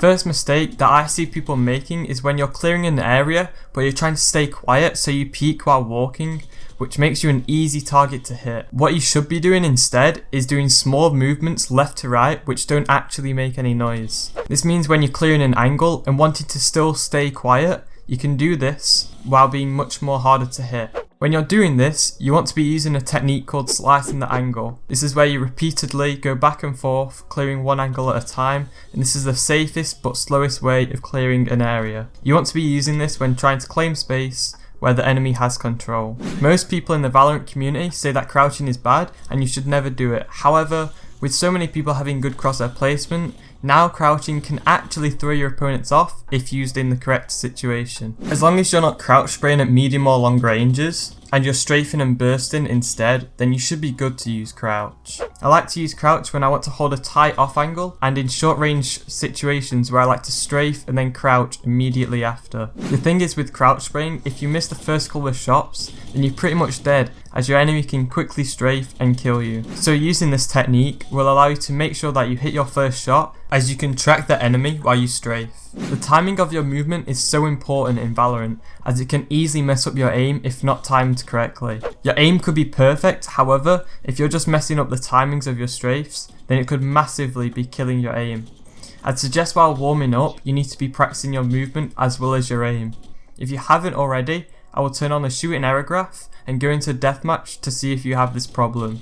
first mistake that I see people making is when you're clearing an area but you're trying to stay quiet, so you peek while walking, which makes you an easy target to hit. What you should be doing instead is doing small movements left to right which don't actually make any noise. This means when you're clearing an angle and wanting to still stay quiet, you can do this while being much more harder to hit. When you're doing this, you want to be using a technique called slicing the angle. This is where you repeatedly go back and forth, clearing one angle at a time, and this is the safest but slowest way of clearing an area. You want to be using this when trying to claim space where the enemy has control. Most people in the Valorant community say that crouching is bad and you should never do it. However, with so many people having good crosshair placement, now crouching can actually throw your opponents off if used in the correct situation. As long as you're not crouch spraying at medium or long ranges, and you're strafing and bursting instead, then you should be good to use crouch. I like to use crouch when I want to hold a tight off angle, and in short range situations where I like to strafe and then crouch immediately after. The thing is with crouch spraying, if you miss the first couple of shots, then you're pretty much dead, as your enemy can quickly strafe and kill you. So using this technique will allow you to make sure that you hit your first shot, as you can track the enemy while you strafe. The timing of your movement is so important in Valorant, as it can easily mess up your aim if not timed correctly. Your aim could be perfect, however, if you're just messing up the timings of your strafes, then it could massively be killing your aim. I'd suggest while warming up, you need to be practicing your movement as well as your aim. If you haven't already, I will turn on the shooting error graph and go into deathmatch to see if you have this problem.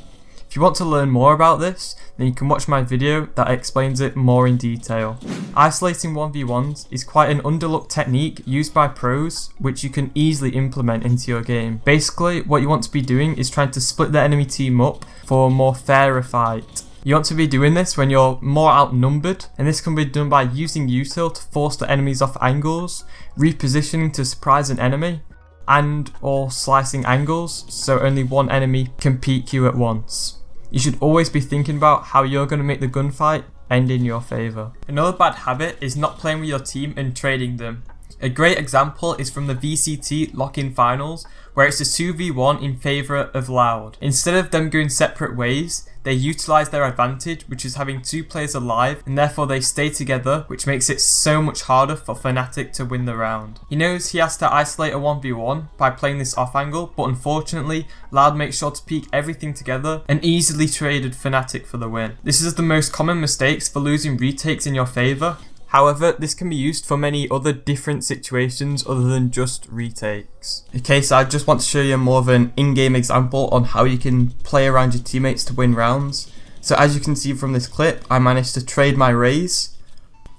If you want to learn more about this, then you can watch my video that explains it more in detail. Isolating 1v1s is quite an underlooked technique used by pros, which you can easily implement into your game. Basically, what you want to be doing is trying to split the enemy team up for a more fairer fight. You want to be doing this when you're more outnumbered, and this can be done by using util to force the enemies off angles, repositioning to surprise an enemy, and or slicing angles so only one enemy can peek you at once. You should always be thinking about how you're going to make the gunfight end in your favour. Another bad habit is not playing with your team and trading them. A great example is from the VCT lock-in finals, where it's a 2v1 in favour of Loud. Instead of them going separate ways, they utilise their advantage, which is having two players alive, and therefore they stay together, which makes it so much harder for Fnatic to win the round. He knows he has to isolate a 1v1 by playing this off angle, but unfortunately, Loud makes sure to peek everything together and easily traded Fnatic for the win. This is the most common mistakes for losing retakes in your favour. However, this can be used for many other different situations other than just retakes. Okay, so I just want to show you more of an in-game example on how you can play around your teammates to win rounds. So as you can see from this clip, I managed to trade my raise,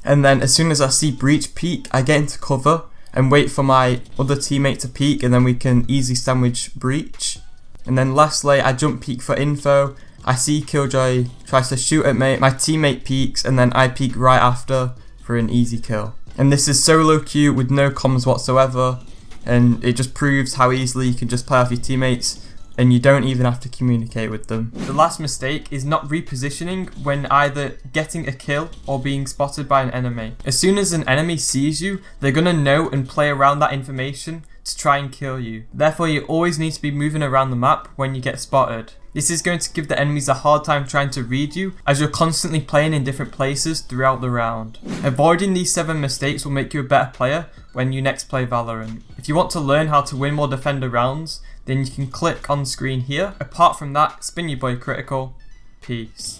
and then as soon as I see breach peek, I get into cover and wait for my other teammate to peek, and then we can easily sandwich breach. And then lastly, I jump peek for info. I see kjaiye tries to shoot at me, my teammate peeks, and then I peek right after for an easy kill. And this is solo queue with no comms whatsoever, and it just proves how easily you can just play off your teammates and you don't even have to communicate with them. The last mistake is not repositioning when either getting a kill or being spotted by an enemy. As soon as an enemy sees you, they're gonna know and play around that information to try and kill you. Therefore, you always need to be moving around the map when you get spotted. This is going to give the enemies a hard time trying to read you, as you're constantly playing in different places throughout the round. Avoiding these 7 mistakes will make you a better player when you next play Valorant. If you want to learn how to win more defender rounds, then you can click on screen here. Apart from that, spin your boy critical. Peace.